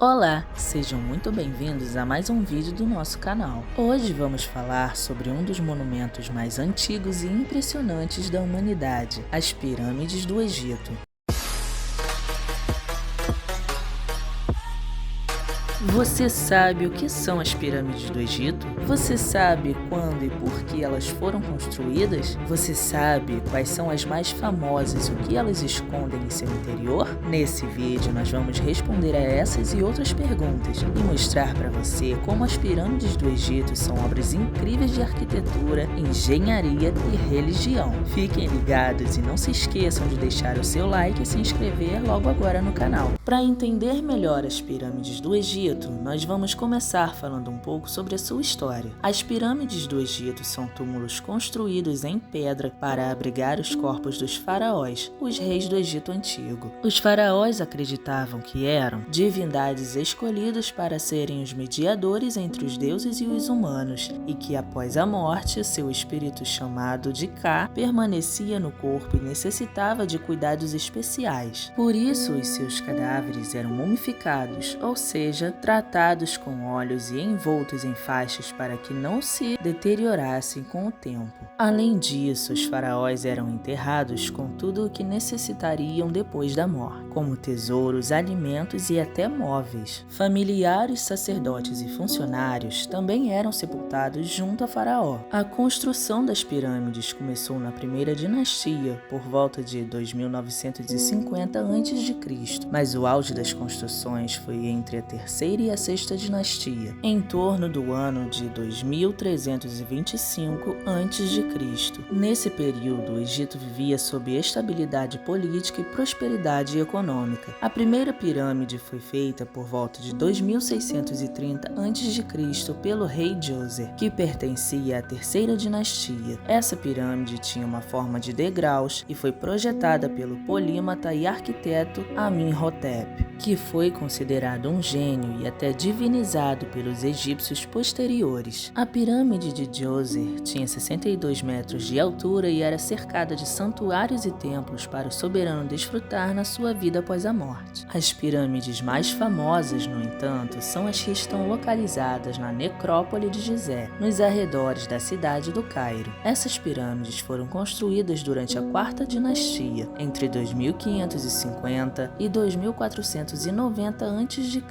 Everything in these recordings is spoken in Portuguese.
Olá, sejam muito bem-vindos a mais um vídeo do nosso canal. Hoje vamos falar sobre um dos monumentos mais antigos e impressionantes da humanidade, as Pirâmides do Egito. Você sabe o que são as pirâmides do Egito? Você sabe quando e por que elas foram construídas? Você sabe quais são as mais famosas e o que elas escondem em seu interior? Nesse vídeo nós vamos responder a essas e outras perguntas e mostrar para você como as pirâmides do Egito são obras incríveis de arquitetura, engenharia e religião. Fiquem ligados e não se esqueçam de deixar o seu like e se inscrever logo agora no canal. Para entender melhor as pirâmides do Egito, nós vamos começar falando um pouco sobre a sua história. As pirâmides do Egito são túmulos construídos em pedra para abrigar os corpos dos faraós, os reis do Egito Antigo. Os faraós acreditavam que eram divindades escolhidas para serem os mediadores entre os deuses e os humanos, e que após a morte, seu espírito chamado de Ka permanecia no corpo e necessitava de cuidados especiais. Por isso, os seus cadáveres eram mumificados, ou seja, tratados com óleos e envoltos em faixas para que não se deteriorassem com o tempo. Além disso, os faraós eram enterrados com tudo o que necessitariam depois da morte, como tesouros, alimentos e até móveis. Familiares, sacerdotes e funcionários também eram sepultados junto a Faraó. A construção das pirâmides começou na primeira dinastia, por volta de 2950 a.C., mas o auge das construções foi entre a terceira e a sexta dinastia, em torno do ano de 2325 a.C. Nesse período, o Egito vivia sob estabilidade política e prosperidade econômica. A primeira pirâmide foi feita por volta de 2630 a.C. pelo rei Djoser, que pertencia à terceira dinastia. Essa pirâmide tinha uma forma de degraus e foi projetada pelo polímata e arquiteto Amenhotep, que foi considerado um gênio e até divinizado pelos egípcios posteriores. A pirâmide de Djoser tinha 62 metros de altura e era cercada de santuários e templos para o soberano desfrutar na sua vida após a morte. As pirâmides mais famosas, no entanto, são as que estão localizadas na necrópole de Gizé, nos arredores da cidade do Cairo. Essas pirâmides foram construídas durante a quarta dinastia, entre 2550 e 2490 a.C.,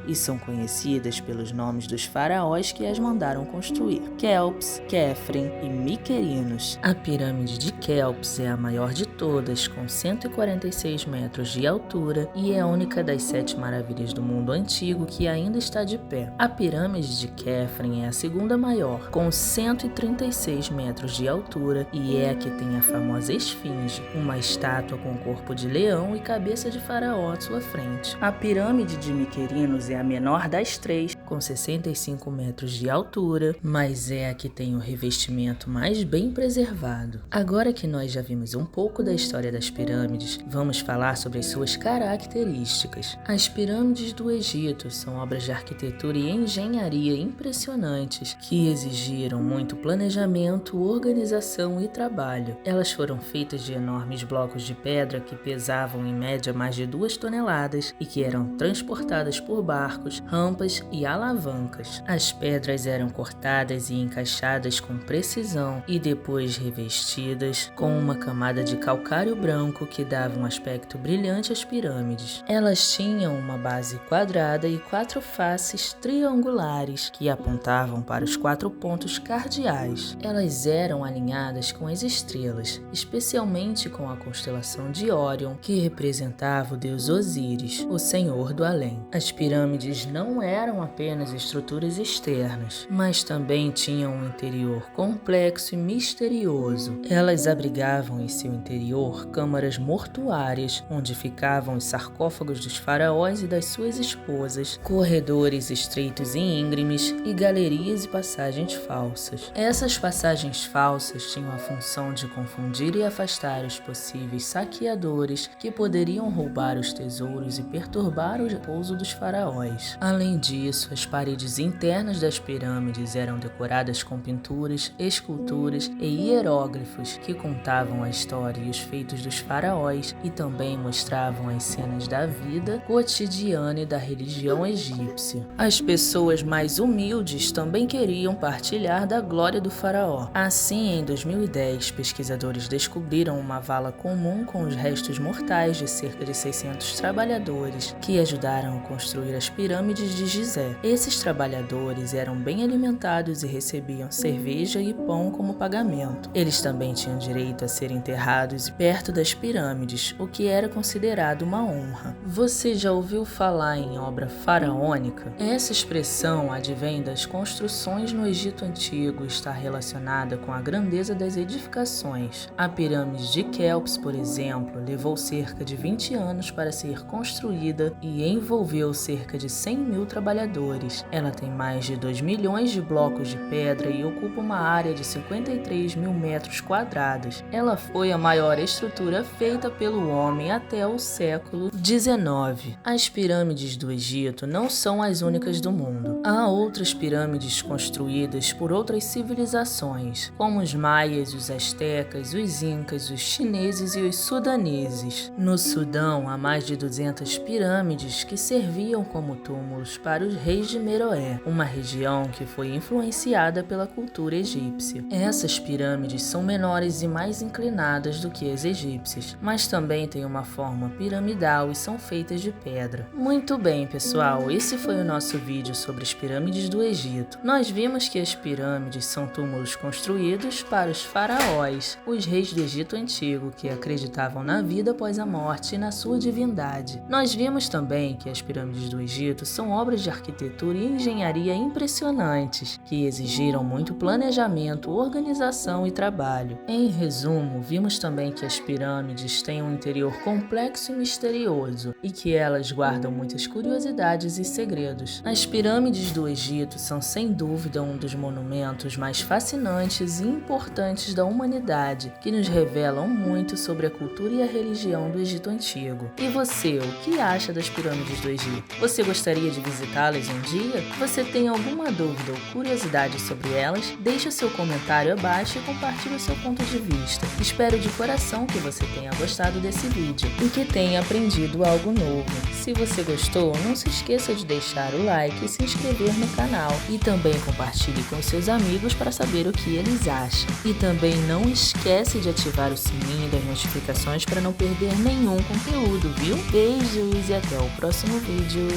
e são conhecidas pelos nomes dos faraós que as mandaram construir: Quéops, Quéfren e Miquerinos. A pirâmide de Quéops é a maior de todas, com 146 metros de altura, e é a única das 7 maravilhas do mundo antigo que ainda está de pé. A pirâmide de Quéfren é a segunda maior, com 136 metros de altura, e é a que tem a famosa esfinge, uma estátua com corpo de leão e cabeça de faraó à sua frente. A pirâmide de Miquerinos é a menor das três, com 65 metros de altura, mas é a que tem o revestimento mais bem preservado. Agora que nós já vimos um pouco da história das pirâmides, vamos falar sobre as suas características. As pirâmides do Egito são obras de arquitetura e engenharia impressionantes que exigiram muito planejamento, organização e trabalho. Elas foram feitas de enormes blocos de pedra que pesavam em média mais de 2 toneladas e que eram transportadas por barcos, rampas e alavancas. As pedras eram cortadas e encaixadas com precisão e depois revestidas com uma camada de calcário branco que dava um aspecto brilhante às pirâmides. Elas tinham uma base quadrada e 4 faces triangulares que apontavam para os 4 pontos cardeais. Elas eram alinhadas com as estrelas, especialmente com a constelação de Órion, que representava o deus Osíris, o senhor do além. As pirâmides não eram apenas estruturas externas, mas também tinham um interior complexo e misterioso. Elas abrigavam em seu interior câmaras mortuárias, onde ficavam os sarcófagos dos faraós e das suas esposas, corredores estreitos e íngremes e galerias e passagens falsas. Essas passagens falsas tinham a função de confundir e afastar os possíveis saqueadores que poderiam roubar os tesouros e perturbar o repouso dos faraós. faraós. Além disso, as paredes internas das pirâmides eram decoradas com pinturas, esculturas e hieróglifos que contavam a história e os feitos dos faraós e também mostravam as cenas da vida cotidiana e da religião egípcia. As pessoas mais humildes também queriam partilhar da glória do faraó. Assim, em 2010, pesquisadores descobriram uma vala comum com os restos mortais de cerca de 600 trabalhadores que ajudaram a construir as pirâmides de Gizé. Esses trabalhadores eram bem alimentados e recebiam cerveja e pão como pagamento. Eles também tinham direito a ser enterrados perto das pirâmides, o que era considerado uma honra. Você já ouviu falar em obra faraônica? Essa expressão advém das construções no Egito Antigo e está relacionada com a grandeza das edificações. A pirâmide de Quéops, por exemplo, levou cerca de 20 anos para ser construída e envolveu cerca de 100 mil trabalhadores. Ela tem mais de 2 milhões de blocos de pedra e ocupa uma área de 53 mil metros quadrados. Ela foi a maior estrutura feita pelo homem até o século XIX. As pirâmides do Egito não são as únicas do mundo. Há outras pirâmides construídas por outras civilizações, como os maias, os astecas, os incas, os chineses e os sudaneses. No Sudão, há mais de 200 pirâmides que serviam como túmulos para os reis de Meroé, uma região que foi influenciada pela cultura egípcia. Essas pirâmides são menores e mais inclinadas do que as egípcias, mas também têm uma forma piramidal e são feitas de pedra. Muito bem, pessoal, esse foi o nosso vídeo sobre as pirâmides do Egito. Nós vimos que as pirâmides são túmulos construídos para os faraós, os reis do Egito Antigo, que acreditavam na vida após a morte e na sua divindade. Nós vimos também que as pirâmides do Egito são obras de arquitetura e engenharia impressionantes, que exigiram muito planejamento, organização e trabalho. Em resumo, vimos também que as pirâmides têm um interior complexo e misterioso, e que elas guardam muitas curiosidades e segredos. As pirâmides do Egito são sem dúvida um dos monumentos mais fascinantes e importantes da humanidade, que nos revelam muito sobre a cultura e a religião do Egito Antigo. E você, o que acha das pirâmides do Egito? Você gostaria de visitá-las um dia? Você tem alguma dúvida ou curiosidade sobre elas? Deixe seu comentário abaixo e compartilhe o seu ponto de vista. Espero de coração que você tenha gostado desse vídeo e que tenha aprendido algo novo. Se você gostou, não se esqueça de deixar o like e se inscrever no canal. E também compartilhe com seus amigos para saber o que eles acham. E também não esquece de ativar o sininho das notificações para não perder nenhum conteúdo, viu? Beijos e até o próximo vídeo.